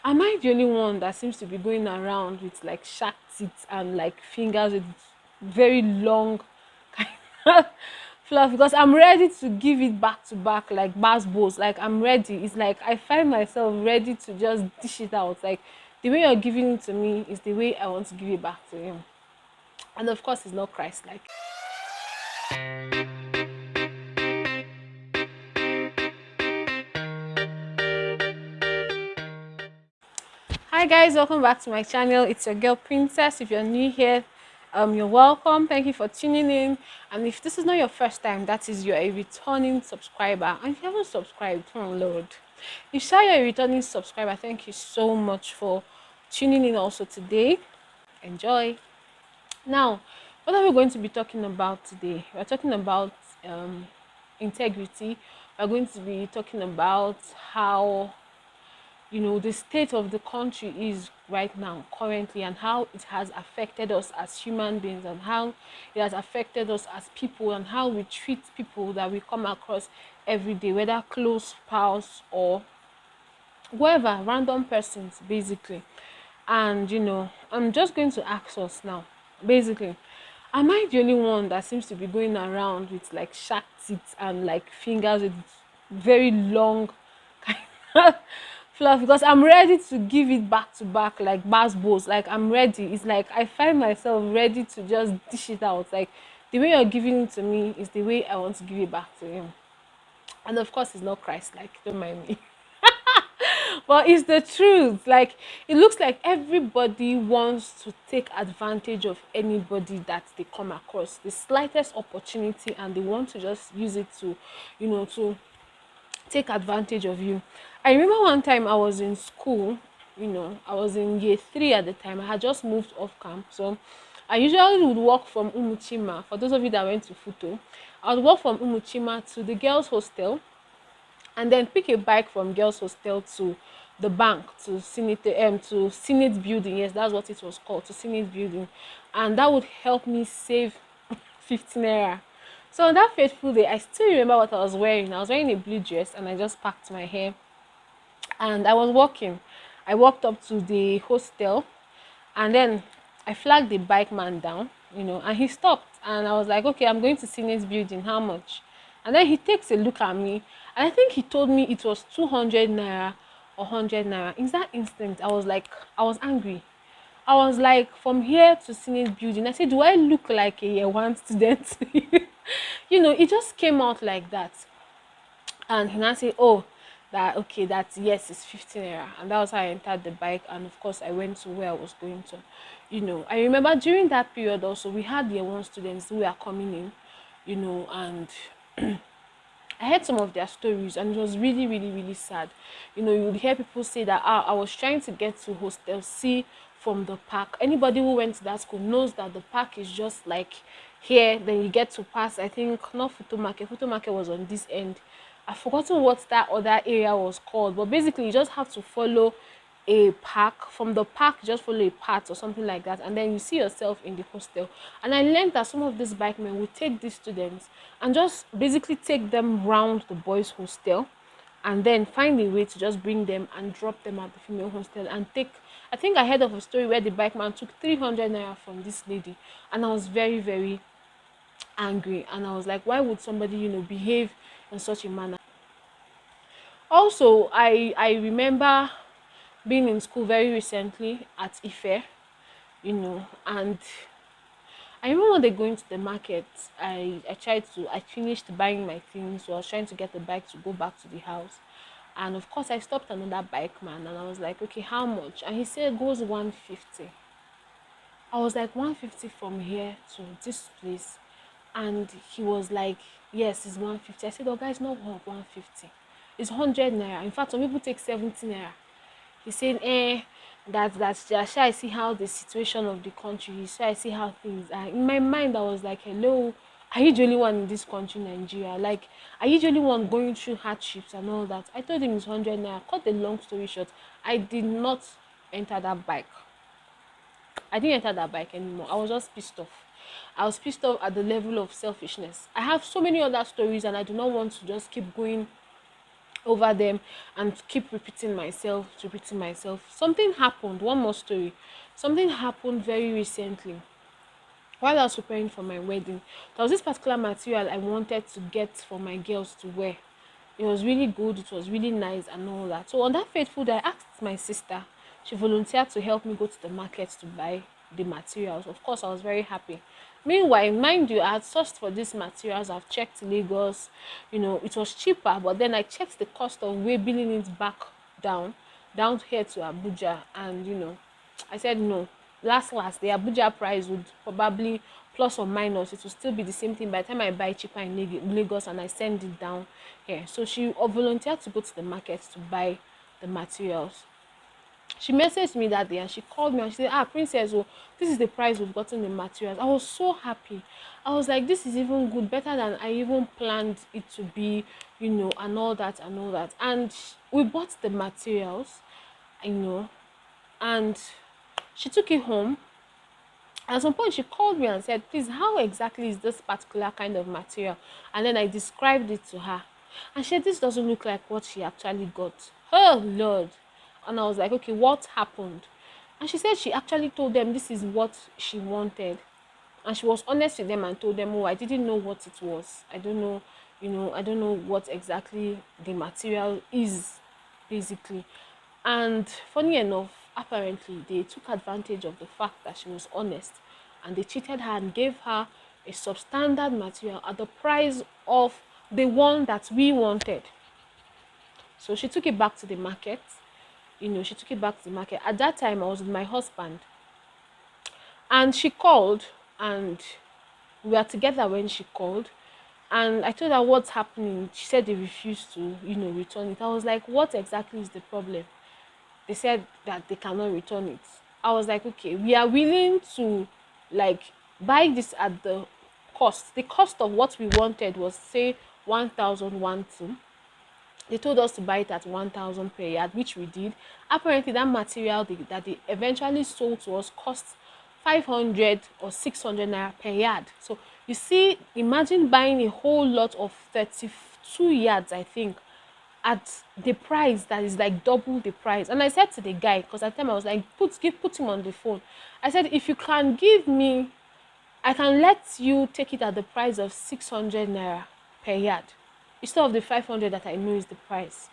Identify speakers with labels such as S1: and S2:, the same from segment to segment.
S1: Am I the only one that seems to be going around with like shark teeth and like fingers with very long kind of fluff? Because I'm ready to give it back to back like bass balls. Like I'm ready. It's like I find myself ready to just dish it out. Like the way you're giving it to me is the way I want to give it back to him. And of course, it's not Christ like. Hi guys, welcome back to my channel. It's your girl Princess. If you're new here, you're welcome. Thank you for tuning in. And if this is not your first time, that is you're a returning subscriber. And if you haven't subscribed, oh Lord. If you're a returning subscriber, thank you so much for tuning in also today. Enjoy. Now, what are we going to be talking about today? We're talking about um integrity. We're going to be talking about how the state of the country is right now currently, and how it has affected us as human beings, and how it has affected us as people, and how we treat people that we come across every day, whether close pals or whoever, random persons basically. And I'm just going to ask us now, basically, am I the only one that seems to be going around with like shark teeth and like fingers with very long kind of fluff? Because I'm ready to give it back to back like bass balls. Like I'm ready. It's like I find myself ready to just dish it out. Like the way you're giving it to me is the way I want to give it back to him. And of course, it's not Christ like. Don't mind me. But it's the truth. Like it looks like everybody wants to take advantage of anybody that they come across, the slightest opportunity, and they want to just use it to to take advantage of you. I remember one time I was in school. I was in year 3 at the time. I had just moved off camp, so I usually would walk from Umuchima. For those of you that went to Futo, I would walk from Umuchima to the girls hostel, and then pick a bike from girls hostel to the bank, to Senate building. Yes, that's what it was called, to Senate building. And that would help me save 15 naira. So on that fateful day, I still remember what I was wearing. I was wearing a blue dress, and I just packed my hair, and I was walking. I walked up to the hostel, and then I flagged the bike man down, and he stopped. And I was like, okay, I'm going to Senate building. How much? And then he takes a look at me, and I think he told me it was 200 naira or 100 naira. In that instant, I was like, I was angry. I was like, from here to Senate building. I said, do I look like a year one student? It just came out like that. And he now said, oh, that okay, that yes, it's 15 naira. And that was how I entered the bike. And of course, I went to where I was going to. I remember during that period also, we had year one students who were coming in, and I heard some of their stories, and it was really, really, really sad. You would hear people say that, I was trying to get to hostel C from the park. Anybody who went to that school knows that the park is just like here. Then you get to pass, I think, not Futo Market. Futo Market was on this end. I've forgotten what that other area was called, but basically, you just have to follow a park. From the park, just follow a path or something like that, and then you see yourself in the hostel. And I learned that some of these bike men would take these students and just basically take them round the boys hostel, and then find a way to just bring them and drop them at the female hostel and take. I think I heard of a story where the bike man took 300 naira from this lady, and I was very, very angry. And I was like, why would somebody behave in such a manner? Also, I remember being in school very recently at Ife, and I remember one day going to the market. I finished buying my things, so I was trying to get the bike to go back to the house. And of course, I stopped another bike man, and I was like, okay, how much? And he said, goes 150. I was like, 150 from here to this place. And he was like, yes, it's 150. I said, oh, guys, not 150. It's 100 naira. In fact, some people take 70 naira. He said, that's just shall I see how the situation of the country is, shall I see how things are. In my mind, I was like, hello, are you the only one in this country, Nigeria? Like, are you the only one going through hardships and all that? I told him it's 100 naira. Cut the long story short, I did not enter that bike. I didn't enter that bike anymore. I was just pissed off. I was pissed off at the level of selfishness. I have so many other stories, and I do not want to just keep going over them and keep repeating myself. Something happened, one more story. Something happened very recently while I was preparing for my wedding. There was this particular material I wanted to get for my girls to wear. It was really good, it was really nice and all that. So on that fateful day, I asked my sister. She volunteered to help me go to the market to buy the materials. Of course, I was very happy. Meanwhile, mind you, I had searched for these materials. I've checked Lagos, it was cheaper, but then I checked the cost of way billing it back down, down here to Abuja, and I said no. Last, the Abuja price would probably plus or minus, it will still be the same thing by the time I buy cheaper in Lagos and I send it down here. So she volunteered to go to the market to buy the materials. She messaged me that day and she called me and she said, Princess, oh, this is the price we've gotten the materials. I was so happy. I was like, this is even good, better than I even planned it to be, and all that and all that. And we bought the materials, you know, and she took it home. At some point, she called me and said, please, how exactly is this particular kind of material? And then I described it to her. And she said, this doesn't look like what she actually got. Oh, Lord. And I was like, okay, what happened? And she said she actually told them this is what she wanted. And she was honest with them and told them, oh, I didn't know what it was. I don't know, I don't know what exactly the material is, basically. And funny enough, apparently they took advantage of the fact that she was honest and they cheated her and gave her a substandard material at the price of the one that we wanted. So she took it back to the market. She took it back to the market. At that time, I was with my husband and she called and we were together when she called. And I told her what's happening. She said they refused to, return it. I was like, what exactly is the problem? They said that they cannot return it. I was like, okay, we are willing to like buy this at the cost. The cost of what we wanted was say 1,000 they told us to buy it at 1,000 per yard, which we did. Apparently, that material that they eventually sold to us cost 500 or 600 naira per yard. So you see, imagine buying a whole lot of 32 yards, I think, at the price that is like double the price. And I said to the guy, because at the time I was like, put him on the phone. I said, if you can give me, I can let you take it at the price of 600 naira per yard instead of the 500 that I know is the price.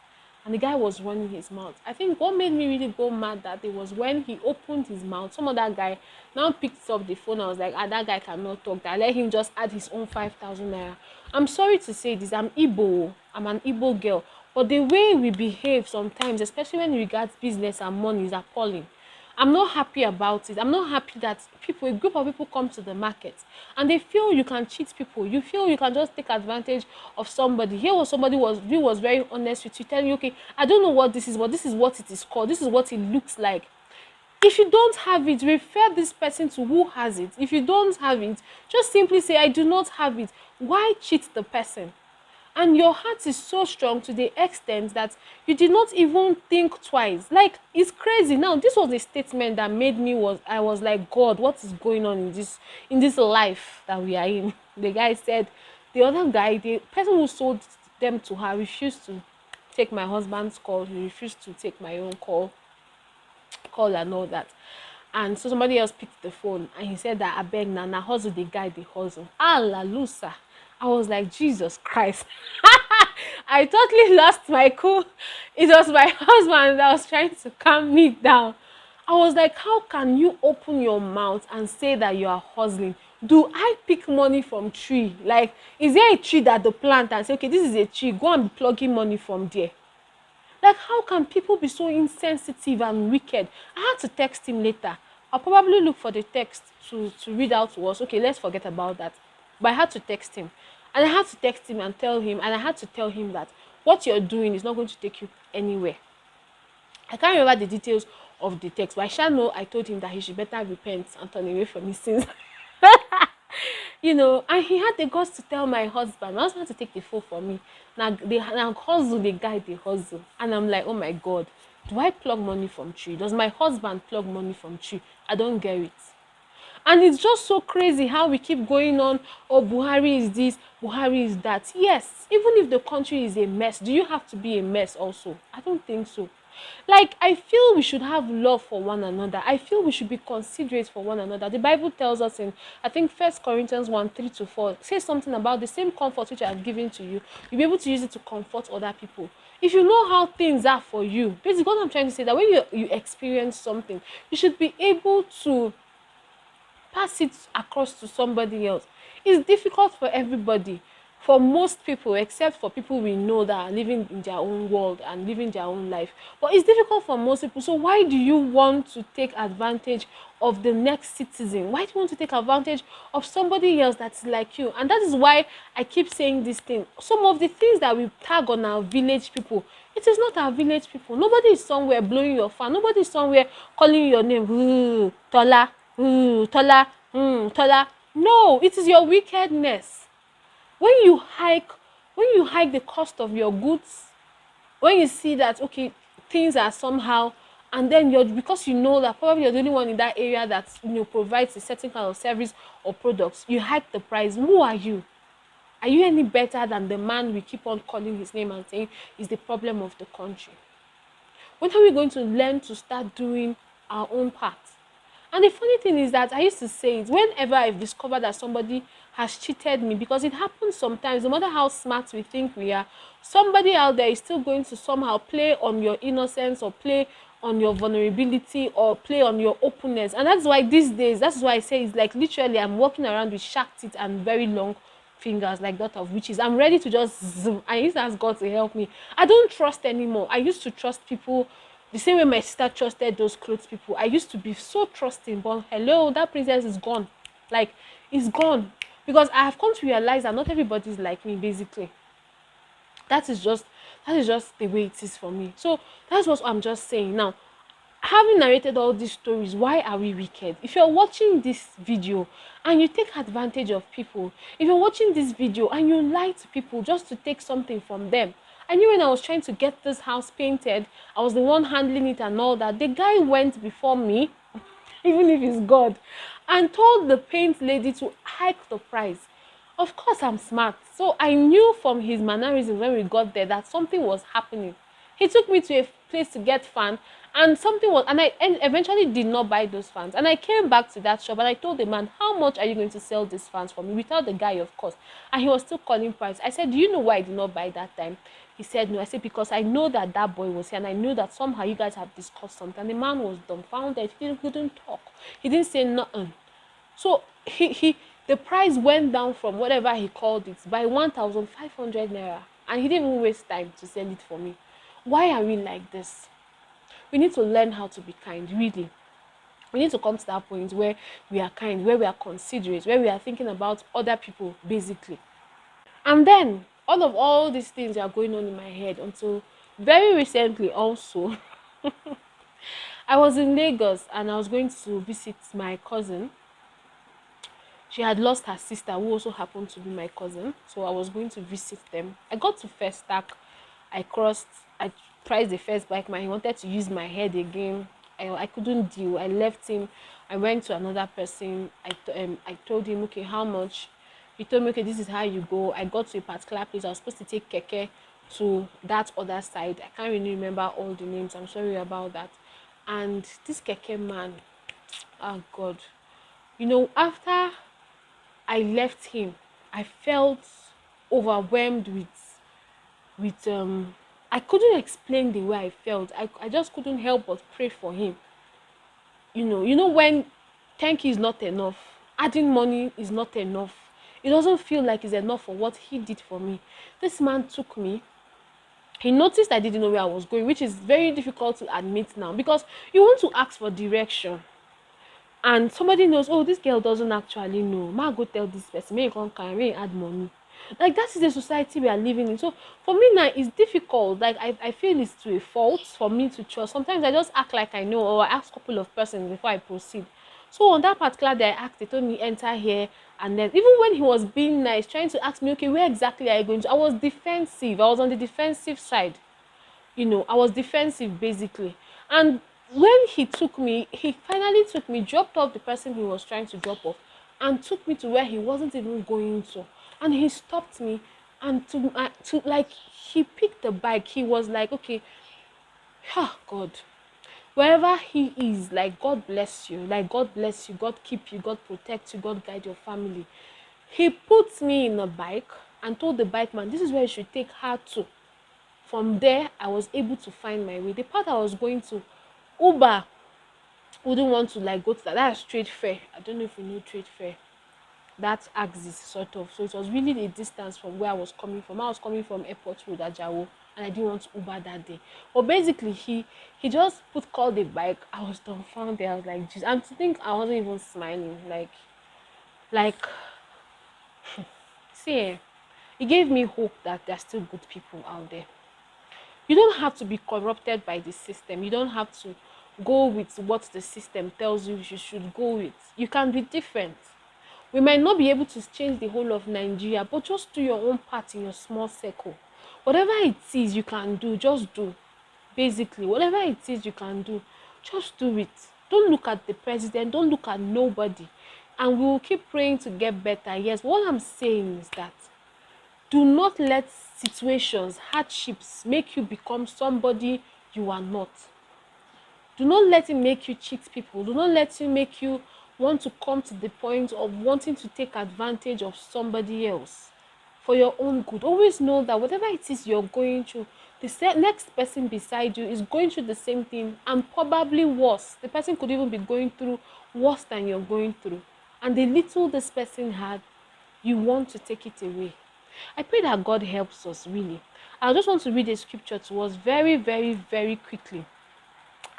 S1: And the guy was running his mouth. I think what made me really go mad that day was when he opened his mouth. Some other guy now picked up the phone. I was like, that guy cannot talk. I let him just add his own 5,000 naira. I'm sorry to say this. I'm Igbo. I'm an Igbo girl. But the way we behave sometimes, especially when it regards business and money, is appalling. I'm not happy about it. I'm not happy that a group of people come to the market and they feel you can cheat people. You feel you can just take advantage of somebody. Here was somebody who was very honest with you, telling you, okay, I don't know what this is, but this is what it is called. This is what it looks like. If you don't have it, refer this person to who has it. If you don't have it, just simply say, I do not have it. Why cheat the person? And your heart is so strong to the extent that you did not even think twice. Like, it's crazy. Now, this was a statement that made me I was like, God, what is going on in this life that we are in? The guy said, the other guy, the person who sold them to her, refused to take my husband's call. He refused to take my own call and all that. And so somebody else picked the phone and he said that I beg Nana hustle the guy the hustle. Lusa. I was like, Jesus Christ. I totally lost my cool. It was my husband that was trying to calm me down. I was like, how can you open your mouth and say that you are hustling? Do I pick money from tree? Like, is there a tree that the plant and say, okay, this is a tree, go and be plugging money from there? Like, how can people be so insensitive and wicked? I had to text him later. I'll probably look for the text to read out to us. Okay, let's forget about that. But I had to text him. And I had to text him and I had to tell him that what you're doing is not going to take you anywhere. I can't remember the details of the text, but I shall know I told him that he should better repent and turn away from his sins. And he had the guts to tell my husband. My husband had to take the phone for me. Now hustle the guy, they hustle. And I'm like, oh my God, do I plug money from tree? Does my husband plug money from tree? I don't get it. And it's just so crazy how we keep going on. Oh, Buhari is this, Buhari is that. Yes, even if the country is a mess, do you have to be a mess also? I don't think so. Like, I feel we should have love for one another. I feel we should be considerate for one another. The Bible tells us in, I think, First Corinthians 1 3 to 4, says something about the same comfort which I have given to you. You'll be able to use it to comfort other people. If you know how things are for you, basically, what I'm trying to say, that when you experience something, you should be able to pass it across to somebody else. It's difficult for everybody, for most people, except for people we know that are living in their own world and living their own life. But it's difficult for most people. So why do you want to take advantage of the next citizen? Why do you want to take advantage of somebody else that's like you? And that is why I keep saying this thing. Some of the things that we tag on our village people, it is not our village people. Nobody is somewhere blowing your fan. Nobody is somewhere calling your name. Ooh, Tola, ooh, Tola, Tola. No, it is your wickedness. When you hike, when you hike the cost of your goods, when you see that okay, things are somehow, and then you're, because you know that probably you're the only one in that area that provides a certain kind of service or products, you hike the price. Who are you? Are you any better than the man we keep on calling his name and saying is the problem of the country? When are we going to learn to start doing our own part? And the funny thing is that I used to say it whenever I've discovered that somebody has cheated me, because it happens sometimes, no matter how smart we think we are, somebody out there is still going to somehow play on your innocence, or play on your vulnerability, or play on your openness. And that's why these days, that's why I say it's like literally I'm walking around with shark teeth and very long fingers like that of witches. I'm ready to just zoom. I used to ask God to help me. I don't trust anymore. I used to trust people the same way my sister trusted those clothes people. I used to be so trusting, but hello, that princess is gone. Like, it's gone. Because I have come to realize that not everybody is like me, basically. That is just that is just the way it is for me. So that's what I'm just saying. Now, having narrated all these stories, why are we wicked? If you're watching this video and you take advantage of people, if you're watching this video and you lie to people just to take something from them, I knew when I was trying to get this house painted, I was the one handling it and all that. The guy went before me, even if it's God, and told the paint lady to hike the price. Of course, I'm smart. So I knew from his mannerisms when we got there that something was happening. He took me to a place to get fan, and something was, and I eventually did not buy those fans. And I came back to that shop and I told the man, how much are you going to sell these fans for me? Without the guy, of course. And he was still calling price. I said, do you know why I did not buy that time? He said no. I said, because I know that that boy was here and I knew that somehow you guys have discussed something. And the man was dumbfounded. He didn't talk. He didn't say nothing. So the price went down from whatever he called it by 1,500 naira, and he didn't even waste time to sell it for me. Why are we like this? We need to learn how to be kind, really. We need to come to that point where we are kind, where we are considerate, where we are thinking about other people, basically. And then all these things are going on in my head until very recently also. I was in Lagos and I was going to visit my cousin. She had lost her sister, who also happened to be my cousin. So I was going to visit them. I got to first stack. I crossed. I priced the first bike man. He wanted to use my head again. I couldn't deal. I left him. I went to another person. I told him, okay, how much? He told me, okay, this is how you go. I got to a particular place. I was supposed to take keke to that other side. I can't really remember all the names. I'm sorry about that. And this keke man, oh God, after I left him, I felt overwhelmed with I couldn't explain the way I felt. I just couldn't help but pray for him. When thank you is not enough, adding money is not enough. It doesn't feel like it's enough for what he did for me. This man took me. He noticed I didn't know where I was going, which is very difficult to admit now, because you want to ask for direction and somebody knows, oh, this girl doesn't actually know. Ma go tell this person, may you come carry, may you add money. Like, that is the society we are living in. So for me now, it's difficult. Like, I feel it's to a fault for me to trust. Sometimes I just act like I know, or I ask a couple of persons before I proceed. So on that particular day, I asked, they told me enter here, and then even when he was being nice, trying to ask me, okay, where exactly are you going to? I was defensive. I was on the defensive side. I was defensive basically. And When he finally took me, dropped off the person he was trying to drop off, and took me to where he wasn't even going to. And he stopped me, and to like, he picked the bike. He was like, okay, ah, God, wherever he is, like, God bless you, like, God bless you, God keep you, God protect you, God guide your family. He put me in a bike and told the bike man, this is where you should take her to. From there, I was able to find my way. The part I was going to, Uber wouldn't want to like go to that. That's trade fair. I don't know if you know trade fair. That axis sort of. So it was really a distance from where I was coming from. I was coming from Airport Road, Ajawo, and I didn't want to Uber that day. But basically, he just called the bike. I was dumbfounded. I was like, geez. And to think I wasn't even smiling. Like, see, it gave me hope that there's still good people out there. You don't have to be corrupted by the system. You don't have to go with what the system tells you should go with. You can be different. We might not be able to change the whole of Nigeria, but just do your own part in your small circle. Whatever it is you can do, just do. Basically, whatever it is you can do, just do it. Don't look at the president, don't look at nobody. And we will keep praying to get better. Yes, what I'm saying is that do not let situations, hardships make you become somebody you are not. Do not let it make you cheat people. Do not let it make you want to come to the point of wanting to take advantage of somebody else for your own good. Always know that whatever it is you're going through, the next person beside you is going through the same thing and probably worse. The person could even be going through worse than you're going through. And the little this person had, you want to take it away. I pray that God helps us really. I just want to read a scripture to us very, very, very quickly.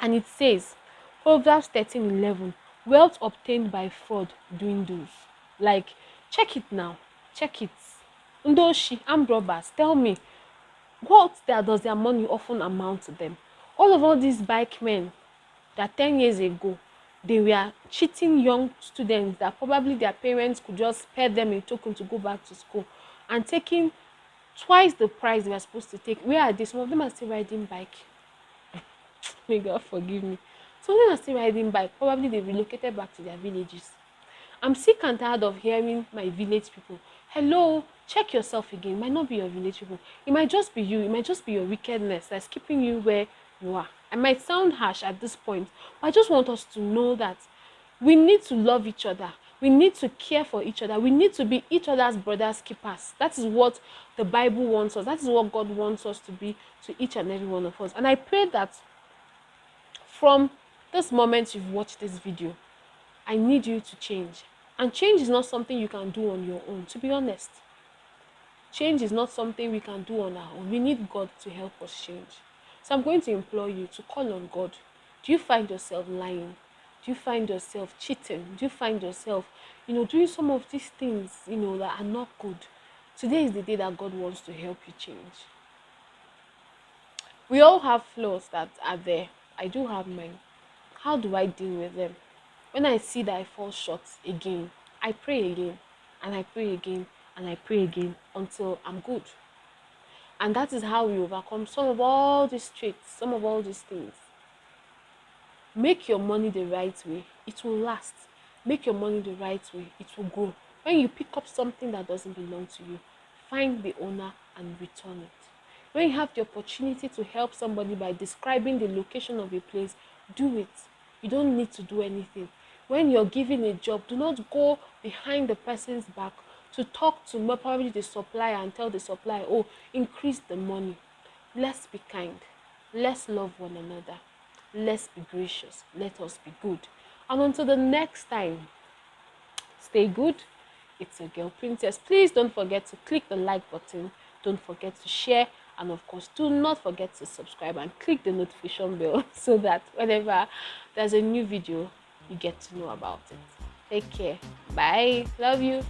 S1: And it says, Proverbs 13:11, wealth obtained by fraud dwindles. Like, check it now. Check it. Ndoshi, armed robbers, tell me, what does their money often amount to them? All these bike men that 10 years ago, they were cheating young students that probably their parents could just spare them a token to go back to school and taking twice the price they were supposed to take. Where are they? Some of them are still riding bike. May God forgive me. Some of them are still riding bike. Probably they relocated back to their villages. I'm sick and tired of hearing my village people. Hello, check yourself again. It might not be your village people. It might just be you. It might just be your wickedness that's keeping you where you are. I might sound harsh at this point, but I just want us to know that we need to love each other. We need to care for each other. We need to be each other's brothers' keepers. That is what the Bible wants us. That is what God wants us to be to each and every one of us. And I pray that from this moment you've watched this video, I need you to change. And change is not something you can do on your own, to be honest. Change is not something we can do on our own. We need God to help us change. So I'm going to implore you to call on God. Do you find yourself lying? Do you find yourself cheating? Do you find yourself, doing some of these things, that are not good? Today is the day that God wants to help you change. We all have flaws that are there. I do have mine. How do I deal with them? When I see that I fall short again, I pray again, and I pray again, and I pray again until I'm good. And that is how we overcome some of all these traits, some of all these things. Make your money the right way, it will last. Make your money the right way, it will grow. When you pick up something that doesn't belong to you, find the owner and return it. When you have the opportunity to help somebody by describing the location of a place, do it. You don't need to do anything. When you're given a job, do not go behind the person's back to talk to probably the supplier and tell the supplier, oh, increase the money. Let's be kind. Let's love one another. Let's be gracious. Let us be good. And until the next time, stay good. It's your girl Princess. Please don't forget to click the like button. Don't forget to share. And of course, do not forget to subscribe and click the notification bell so that whenever there's a new video, you get to know about it. Take care. Bye. Love you.